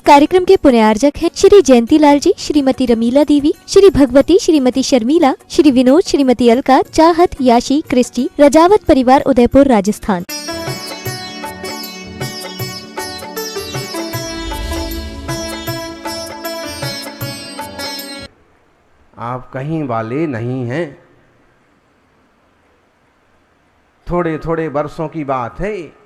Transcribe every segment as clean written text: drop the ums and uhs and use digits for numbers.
कार्यक्रम के पुण्यार्जक हैं श्री जयंती लाल जी, श्रीमती रमीला देवी, श्री भगवती, श्रीमती शर्मिला, श्री विनोद, श्रीमती अलका, चाहत, याशी, क्रिस्टी, रजावत परिवार, उदयपुर, राजस्थान। आप कहीं वाले नहीं हैं। थोड़े थोड़े वर्षों की बात है।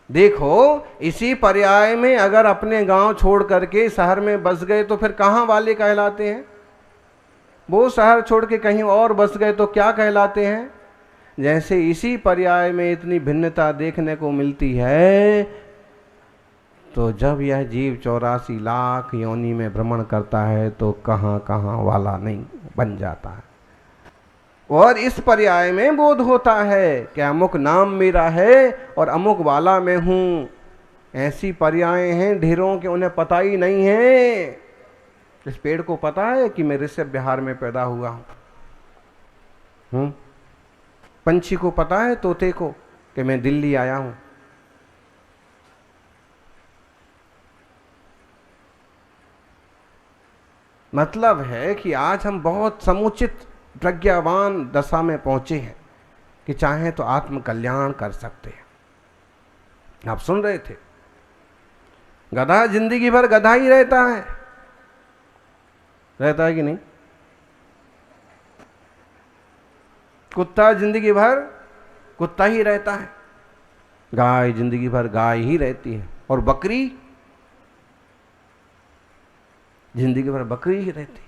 देखो, इसी पर्याय में अगर अपने गांव छोड़ करके शहर में बस गए तो फिर कहाँ वाले कहलाते हैं? वो शहर छोड़ के कहीं और बस गए तो क्या कहलाते हैं? जैसे इसी पर्याय में इतनी भिन्नता देखने को मिलती है, तो जब यह जीव 84 लाख योनि में भ्रमण करता है तो कहाँ कहाँ वाला नहीं बन जाता है। और इस पर्याय में बोध होता है कि अमुक नाम मेरा है और अमुक वाला मैं हूं। ऐसी पर्याय हैं ढेरों के, उन्हें पता ही नहीं है। इस पेड़ को पता है कि मैं ऋषभ बिहार में पैदा हुआ हूं। पंछी को पता है, तोते को, कि मैं दिल्ली आया हूं। मतलब है कि आज हम बहुत समुचित प्रज्ञावान दशा में पहुंचे हैं कि चाहे तो आत्म कल्याण कर सकते हैं। आप सुन रहे थे, गधा जिंदगी भर गधा ही रहता है कि नहीं? कुत्ता जिंदगी भर कुत्ता ही रहता है, गाय जिंदगी भर गाय ही रहती है, और बकरी जिंदगी भर बकरी ही रहती है।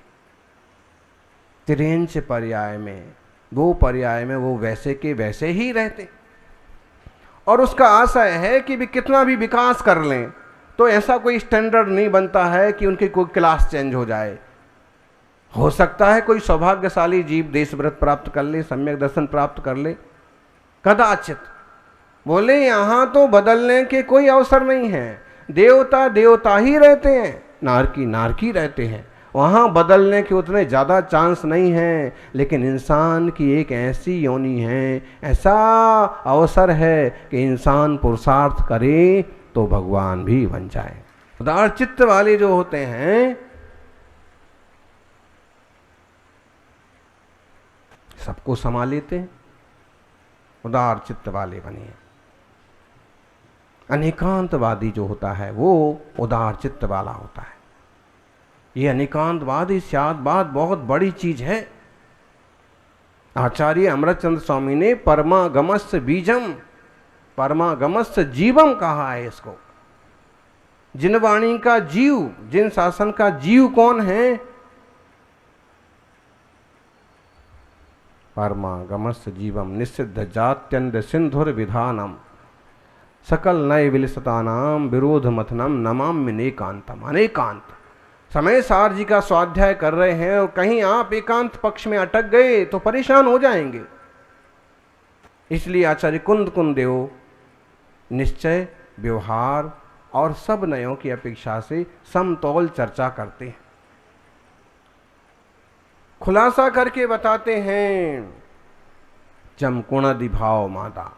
तिरेंच पर्याय में, वो पर्याय में वो वैसे के वैसे ही रहते, और उसका आशय है कि भी कितना भी विकास कर लें तो ऐसा कोई स्टैंडर्ड नहीं बनता है कि उनकी कोई क्लास चेंज हो जाए। हो सकता है कोई सौभाग्यशाली जीव देश व्रत प्राप्त कर ले, सम्यक दर्शन प्राप्त कर ले, कदाचित। बोले यहां तो बदलने के कोई अवसर नहीं है। देवता देवता ही रहते हैं, नारकी नारकी रहते हैं, वहाँ बदलने के उतने ज़्यादा चांस नहीं हैं। लेकिन इंसान की एक ऐसी योनि है, ऐसा अवसर है कि इंसान पुरुषार्थ करे तो भगवान भी बन जाए। उदार चित्त वाले जो होते हैं, सबको संभाल लेते हैं। उदार चित्त वाले बनिए। अनेकांतवादी जो होता है वो उदार चित्त वाला होता है। ये अनेकांतवादी स्यादवाद बहुत बड़ी चीज है। आचार्य अमृतचंद्र स्वामी ने परमागमस्य बीजम, परमागमस्य जीवम कहा है इसको। जिन वाणी का जीव, जिन शासन का जीव कौन है? परमागमस्य जीवम निषिद्ध जात्यंद सिंधुर विधानम सकल नए विलसतानाम विरोध मथनम नमाम्य नेकांतम। अनेकांत। समय सार जी का स्वाध्याय कर रहे हैं और कहीं आप एकांत पक्ष में अटक गए तो परेशान हो जाएंगे। इसलिए आचार्य कुंद देव निश्चय, व्यवहार और सब नयों की अपेक्षा से समतौल चर्चा करते हैं, खुलासा करके बताते हैं। जमकुणदि भाव मादा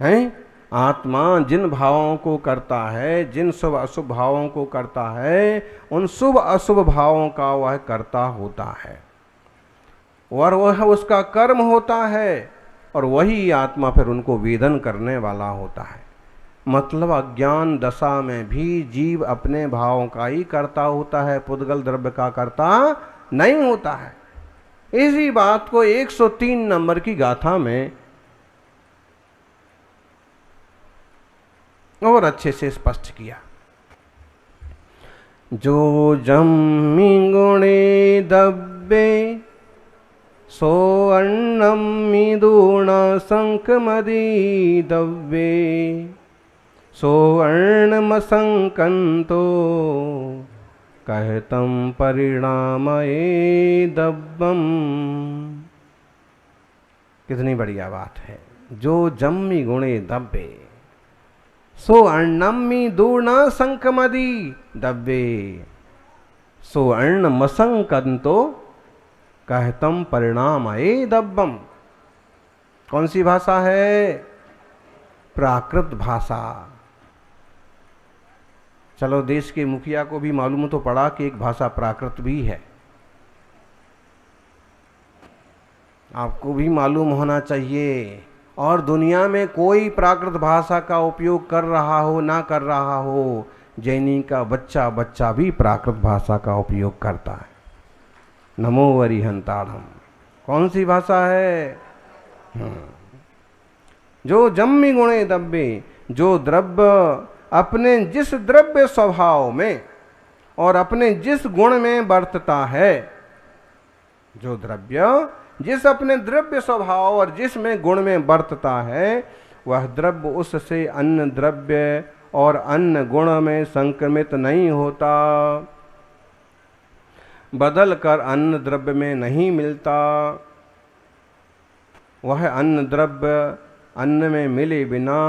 हैं। आत्मा जिन भावों को करता है, जिन शुभ अशुभ भावों को करता है, उन शुभ अशुभ भावों का वह कर्ता होता है और वह उसका कर्म होता है, और वही आत्मा फिर उनको वेदन करने वाला होता है। मतलब अज्ञान दशा में भी जीव अपने भावों का ही कर्ता होता है, पुद्गल द्रव्य का कर्ता नहीं होता है। इसी बात को 103 नंबर की गाथा में और अच्छे से स्पष्ट किया। जो जम्मी गुणे दब्बे सो अन्नम्मि दूर्ण संकमदि दब्बे सो अर्णमसंकंतो कहतम परिणामये दब्बम। कितनी बढ़िया बात है। जो जम्मी गुणे दब्बे सो अर्णम्मि दूर्ण संकमदि दब्बे सो अर्णमसंकंतो कहतम परिणामये दब्बम। कौन सी भाषा है? प्राकृत भाषा। चलो देश के मुखिया को भी मालूम तो पड़ा कि एक भाषा प्राकृत भी है। आपको भी मालूम होना चाहिए। और दुनिया में कोई प्राकृत भाषा का उपयोग कर रहा हो ना कर रहा हो, जैनी का बच्चा बच्चा भी प्राकृत भाषा का उपयोग करता है। नमो वरिहंताड़म। कौन सी भाषा है? जो जम्मी गुणे दब्बे, जो द्रव्य अपने जिस द्रव्य स्वभाव में और अपने जिस गुण में बरतता है, जो द्रव्य जिस अपने द्रव्य स्वभाव और जिसमें गुण में बरतता है, वह द्रव्य उससे अन्य द्रव्य और अन्य गुण में संक्रमित नहीं होता, बदल कर अन्य द्रव्य में नहीं मिलता। वह अन्य द्रव्य अन्न में मिले बिना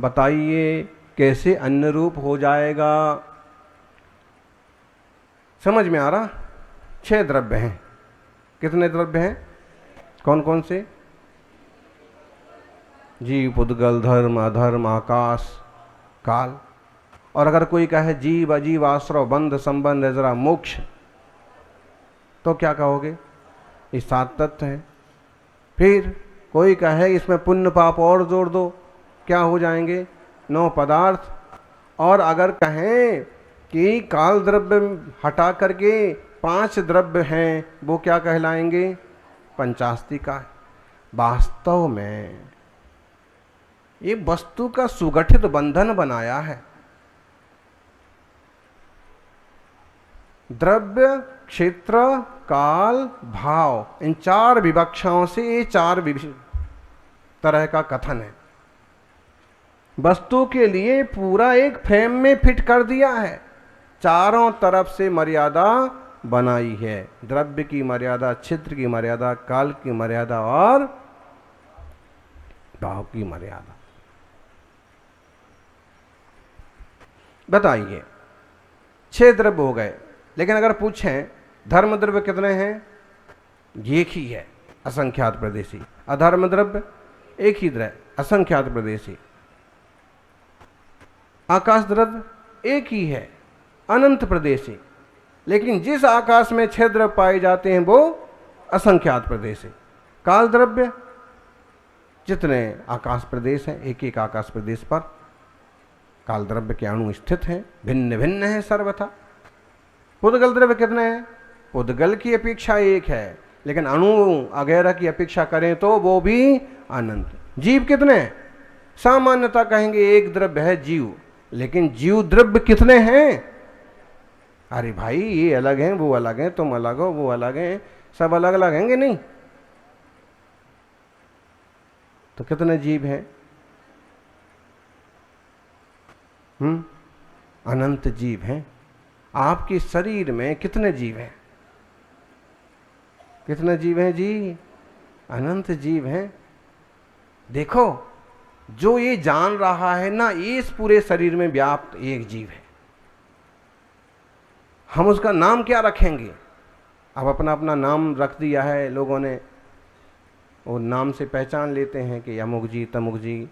बताइए कैसे अन्न रूप हो जाएगा? समझ में आ रहा? 6 द्रव्य हैं। कितने द्रव्य हैं? कौन कौन से? जीव, पुद्गल, धर्म, अधर्म, आकाश, काल। और अगर कोई कहे जीव, अजीव, आश्रव, बंध, संबंध, जरा मोक्ष, तो क्या कहोगे? ये 7 तत्व हैं। फिर कोई कहे इसमें पुण्य पाप और जोड़ दो, क्या हो जाएंगे? 9 पदार्थ। और अगर कहें कि काल द्रव्य हटा करके 5 द्रव्य हैं, वो क्या कहलाएंगे? पंचास्तिका। वास्तव में ये वस्तु का सुगठित बंधन बनाया है। द्रव्य, क्षेत्र, काल, भाव, इन 4 विवक्षाओं से ये 4 तरह का कथन है। वस्तु के लिए पूरा एक फ्रेम में फिट कर दिया है, चारों तरफ से मर्यादा बनाई है। द्रव्य की मर्यादा, क्षेत्र की मर्यादा, काल की मर्यादा और भाव की मर्यादा। बताइए, 6 द्रव्य हो गए। लेकिन अगर पूछें धर्म द्रव्य कितने हैं? एक ही है, असंख्यात प्रदेशी। अधर्म द्रव्य एक ही द्रव्य, असंख्यात प्रदेशी। आकाश द्रव्य एक ही है, अनंत प्रदेशी। लेकिन जिस आकाश में 6 द्रव्य पाए जाते हैं वो असंख्यात प्रदेश है। काल द्रव्य जितने आकाश प्रदेश हैं, एक एक आकाश प्रदेश पर काल द्रव्य के अणु स्थित हैं, भिन्न भिन्न हैं सर्वथा। पुद्गल द्रव्य कितने हैं? पुद्गल की अपेक्षा एक है, लेकिन अणु वगैरह की अपेक्षा करें तो वो भी अनंत। जीव कितने हैं? सामान्यता कहेंगे एक द्रव्य है जीव, लेकिन जीव द्रव्य कितने हैं? अरे भाई, ये अलग हैं, वो अलग हैं, तुम अलग हो, वो अलग हैं, सब अलग अलग हैंगे नहीं? तो कितने जीव हैं? अनंत जीव हैं। आपके शरीर में कितने जीव हैं? कितने जीव हैं जी? अनंत जीव हैं। देखो, जो ये जान रहा है ना, इस पूरे शरीर में व्याप्त एक जीव है। हम उसका नाम क्या रखेंगे? अब अपना अपना नाम रख दिया है लोगों ने, वो नाम से पहचान लेते हैं कि अमुक जी, तमुक जी।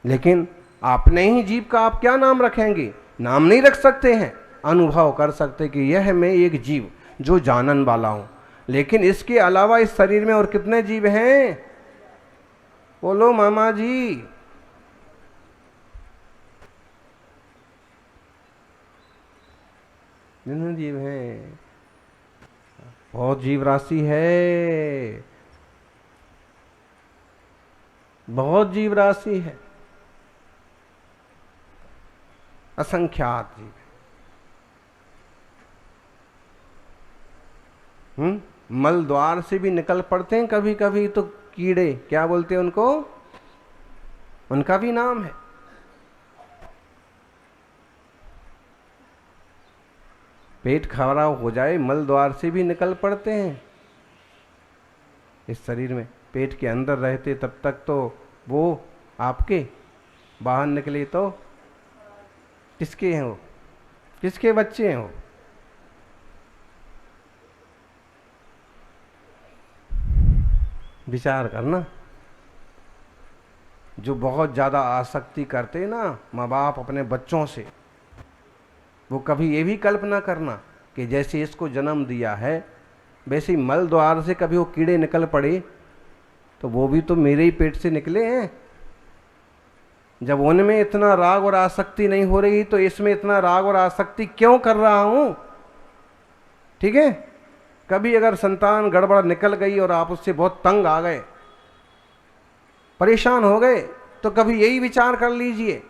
लेकिन अपने ही जीव का आप क्या नाम रखेंगे? नाम नहीं रख सकते हैं, अनुभव कर सकते कि यह मैं एक जीव जो जानन वाला हूं। लेकिन इसके अलावा इस शरीर में और कितने जीव हैं? बोलो मामा जी। जितने जीव हैं, बहुत जीव राशि है, बहुत जीव राशि है, असंख्यात जीव है। मल द्वार से भी निकल पड़ते हैं कभी कभी तो कीड़े, क्या बोलते हैं उनको? उनका भी नाम है। पेट खराब हो जाए, मल द्वार से भी निकल पड़ते हैं। इस शरीर में पेट के अंदर रहते तब तक तो वो आपके, बाहर निकले तो किसके हैं वो? किसके बच्चे हैं वो? विचार करना। जो बहुत ज़्यादा आसक्ति करते ना माँ बाप अपने बच्चों से, वो कभी ये भी कल्पना करना कि जैसे इसको जन्म दिया है वैसे ही मल द्वार से कभी वो कीड़े निकल पड़े तो वो भी तो मेरे ही पेट से निकले हैं। जब उनमें इतना राग और आसक्ति नहीं हो रही तो इसमें इतना राग और आसक्ति क्यों कर रहा हूं? ठीक है, कभी अगर संतान गड़बड़ निकल गई और आप उससे बहुत तंग आ गए, परेशान हो गए, तो कभी यही विचार कर लीजिए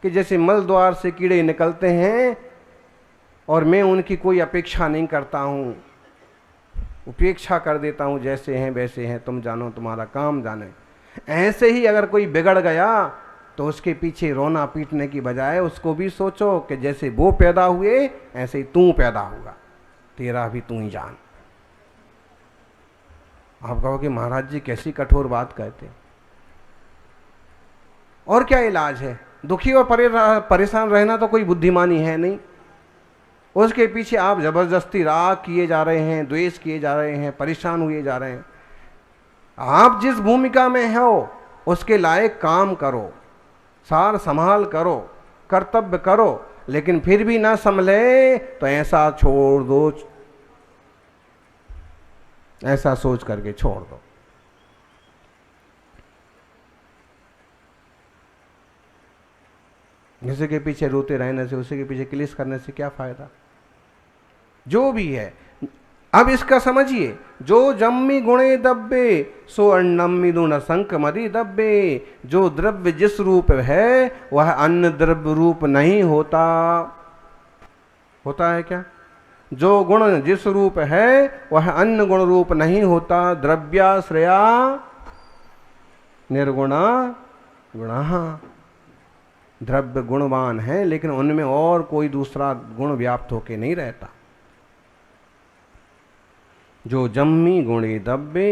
कि जैसे मल द्वार से कीड़े निकलते हैं और मैं उनकी कोई अपेक्षा नहीं करता हूं, उपेक्षा कर देता हूं, जैसे हैं वैसे हैं, तुम जानो तुम्हारा काम जाने। ऐसे ही अगर कोई बिगड़ गया तो उसके पीछे रोना पीटने की बजाय उसको भी सोचो कि जैसे वो पैदा हुए ऐसे ही तू पैदा होगा, तेरा भी तू ही जान। आप कहोगे महाराज जी कैसी कठोर बात कहते हैं। और क्या इलाज है? दुखी और परेशान रहना तो कोई बुद्धिमानी है नहीं। उसके पीछे आप जबरदस्ती राग किए जा रहे हैं, द्वेष किए जा रहे हैं, परेशान हुए जा रहे हैं। आप जिस भूमिका में हो उसके लायक काम करो, सार संभाल करो, कर्तव्य करो, लेकिन फिर भी ना संभले तो ऐसा छोड़ दो, ऐसा सोच करके छोड़ दो। किसी के पीछे रोते रहने से, उसी के पीछे क्लेश करने से क्या फायदा? जो भी है अब इसका समझिए, जो जम्मी गुणे दब्बे सो अन्नम्मी दुन संक मदि दब्बे। जो द्रव्य जिस रूप है वह अन्य द्रव्य रूप नहीं होता। होता है क्या? जो गुण जिस रूप है वह अन्य गुण रूप नहीं होता। द्रव्याश्रया निर्गुणा गुणा। द्रव्य गुणवान है लेकिन उनमें और कोई दूसरा गुण व्याप्त होके नहीं रहता। जो जम्मी गुणे दब्बे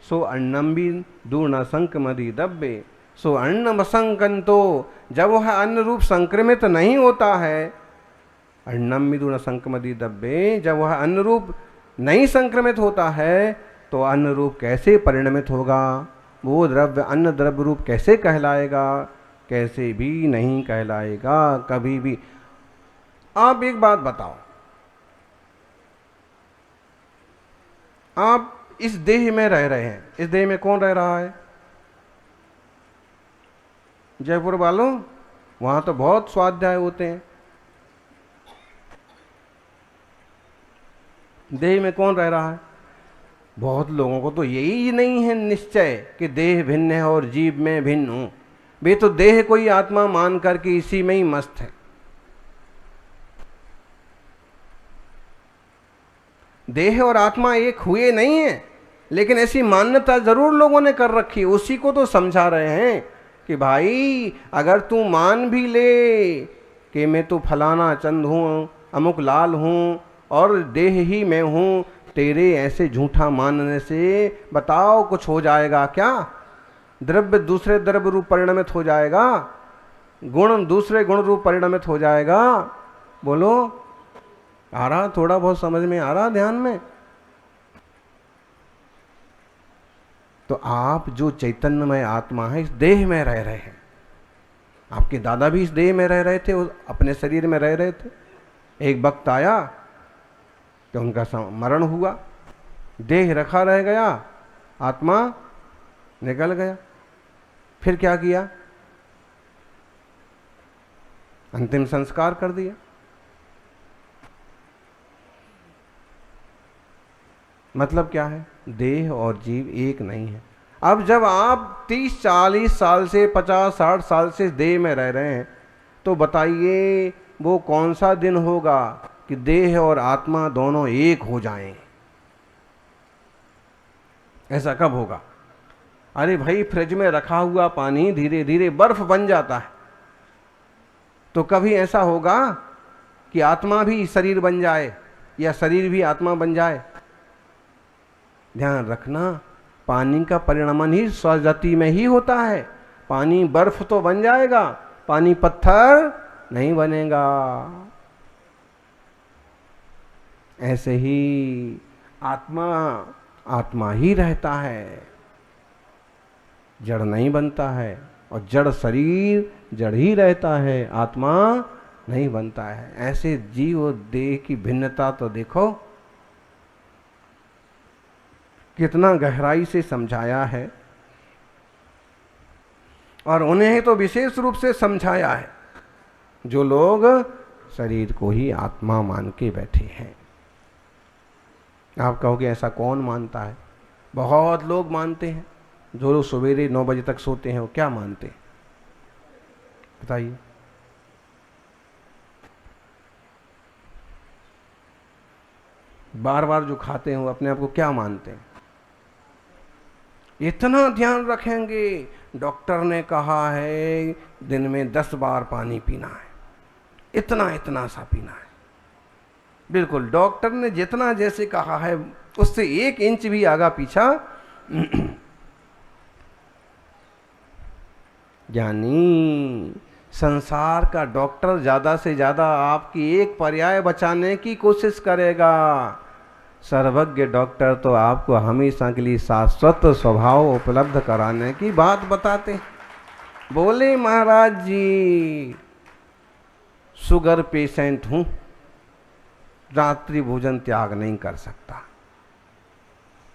सो अन्नम्बी दूर्ण संकमदि दब्बे। सो अन्नम संकंतो, जब वह अन्न रूप संक्रमित नहीं होता है, अन्नम्बी दूर्ण संकमदि दब्बे, जब वह अन्न रूप नहीं संक्रमित होता है तो अन्न रूप कैसे परिणमित होगा? वो द्रव्य अन्न द्रव्य रूप कैसे कहलाएगा? कैसे भी नहीं कहलाएगा कभी भी। आप एक बात बताओ, आप इस देह में रह रहे हैं, इस देह में कौन रह रहा है? जयपुर वालों, वहां तो बहुत स्वाध्याय होते हैं। देह में कौन रह रहा है? बहुत लोगों को तो यही नहीं है निश्चय कि देह भिन्न है और जीव में भिन्न हूं। वे तो देह को ही आत्मा मान करके इसी में ही मस्त है। देह और आत्मा एक हुए नहीं है, लेकिन ऐसी मान्यता जरूर लोगों ने कर रखी है। उसी को तो समझा रहे हैं कि भाई अगर तू मान भी ले कि मैं तो फलाना चंद हूँ, अमुक लाल हूँ और देह ही मैं हूँ, तेरे ऐसे झूठा मानने से बताओ कुछ हो जाएगा क्या? द्रव्य दूसरे द्रव्य रूप परिणमित हो जाएगा, गुण दूसरे गुण रूप परिणमित हो जाएगा। बोलो, आ रहा? थोड़ा बहुत समझ में आ रहा? ध्यान में? तो आप जो चैतन्यमय आत्मा है इस देह में रह रहे हैं। आपके दादा भी इस देह में रह रहे थे, अपने शरीर में रह रहे थे। एक वक्त आया कि उनका मरण हुआ, देह रखा रह गया, आत्मा निकल गया। फिर क्या किया? अंतिम संस्कार कर दिया। मतलब क्या है? देह और जीव एक नहीं है। अब जब आप 30-40 साल से 50-60 साल से देह में रह रहे हैं तो बताइए वो कौन सा दिन होगा कि देह और आत्मा दोनों एक हो जाएं? ऐसा कब होगा? अरे भाई, फ्रिज में रखा हुआ पानी धीरे धीरे बर्फ बन जाता है, तो कभी ऐसा होगा कि आत्मा भी शरीर बन जाए या शरीर भी आत्मा बन जाए? ध्यान रखना, पानी का परिणमन ही स्वगति में ही होता है। पानी बर्फ तो बन जाएगा, पानी पत्थर नहीं बनेगा। ऐसे ही आत्मा आत्मा ही रहता है, जड़ नहीं बनता है। और जड़ शरीर जड़ ही रहता है, आत्मा नहीं बनता है। ऐसे जीव और देह की भिन्नता तो देखो, कितना गहराई से समझाया है, और उन्हें तो विशेष रूप से समझाया है जो लोग शरीर को ही आत्मा मान के बैठे हैं। आप कहोगे ऐसा कौन मानता है? बहुत लोग मानते हैं। जो लोग सवेरे 9 बजे तक सोते हैं वो क्या मानते हैं बताइए? बार बार जो खाते हैं वो अपने आप को क्या मानते हैं? इतना ध्यान रखेंगे, डॉक्टर ने कहा है दिन में 10 बार पानी पीना है, इतना इतना सा पीना है। बिल्कुल डॉक्टर ने जितना जैसे कहा है उससे 1 इंच भी आगा पीछा यानी संसार का डॉक्टर ज्यादा से ज्यादा आपकी एक पर्याय बचाने की कोशिश करेगा। सर्वज्ञ डॉक्टर तो आपको हमेशा के लिए शाश्वत स्वभाव उपलब्ध कराने की बात बताते हैं। बोले महाराज जी शुगर पेशेंट हूं, रात्रि भोजन त्याग नहीं कर सकता।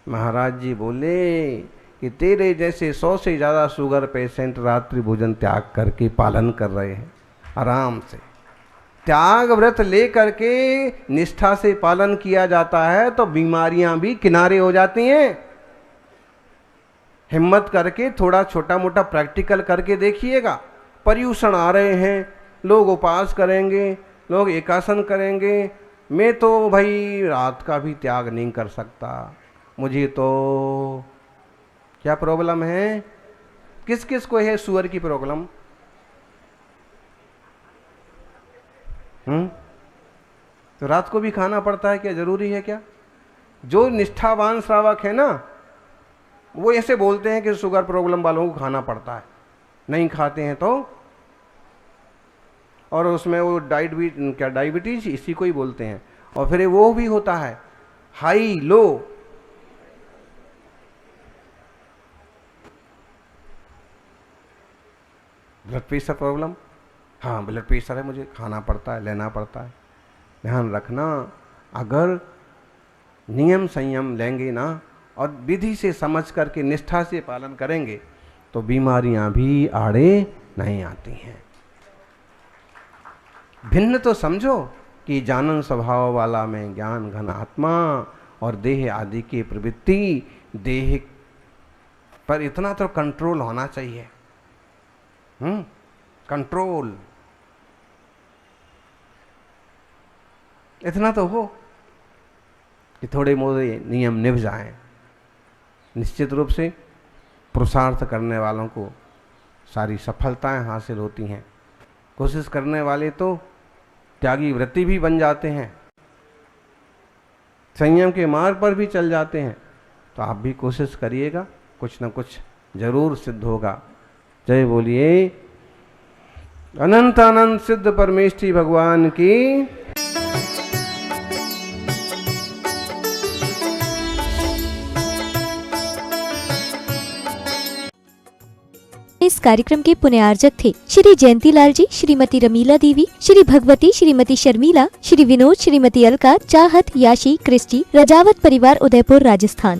महाराज जी बोले कि तेरे जैसे 100 से ज़्यादा शुगर पेशेंट रात्रि भोजन त्याग करके पालन कर रहे हैं आराम से। त्याग व्रत ले करके निष्ठा से पालन किया जाता है तो बीमारियां भी किनारे हो जाती हैं। हिम्मत करके थोड़ा छोटा मोटा प्रैक्टिकल करके देखिएगा। पर्यूषण आ रहे हैं, लोग उपवास करेंगे, लोग एकासन करेंगे, मैं तो भाई रात का भी त्याग नहीं कर सकता, मुझे तो क्या प्रॉब्लम है? किस किस को है शुगर की प्रॉब्लम? तो रात को भी खाना पड़ता है, क्या जरूरी है क्या? जो निष्ठावान श्रावक है ना वो ऐसे बोलते हैं कि शुगर प्रॉब्लम वालों को खाना पड़ता है, नहीं खाते हैं तो, और उसमें वो डायबिटीज इसी को ही बोलते हैं। और फिर वो भी होता है high low, blood pressure problem, हाँ ब्लड प्रेशर है, मुझे खाना पड़ता है, लेना पड़ता है। ध्यान रखना, अगर नियम संयम लेंगे ना और विधि से समझ करके निष्ठा से पालन करेंगे तो बीमारियां भी आड़े नहीं आती हैं। भिन्न तो समझो कि जानन स्वभाव वाला में ज्ञान घन आत्मा और देह आदि की प्रवृत्ति, देह पर इतना तो कंट्रोल होना चाहिए। कंट्रोल इतना तो हो कि थोड़े मोड़े नियम निभ जाएं। निश्चित रूप से पुरुषार्थ करने वालों को सारी सफलताएं हासिल होती हैं। कोशिश करने वाले तो त्यागी व्रती भी बन जाते हैं, संयम के मार्ग पर भी चल जाते हैं। तो आप भी कोशिश करिएगा, कुछ न कुछ जरूर सिद्ध होगा। जय बोलिए अनंत अनंत सिद्ध परमेष्ठी भगवान की। इस कार्यक्रम के पुण्यार्जक थे श्री जयंतीलाल जी, श्रीमती रमीला देवी, श्री भगवती, श्रीमती शर्मिला, श्री विनोद, श्रीमती अलका, चाहत, याशी, क्रिस्टी, रजावत परिवार, उदयपुर, राजस्थान।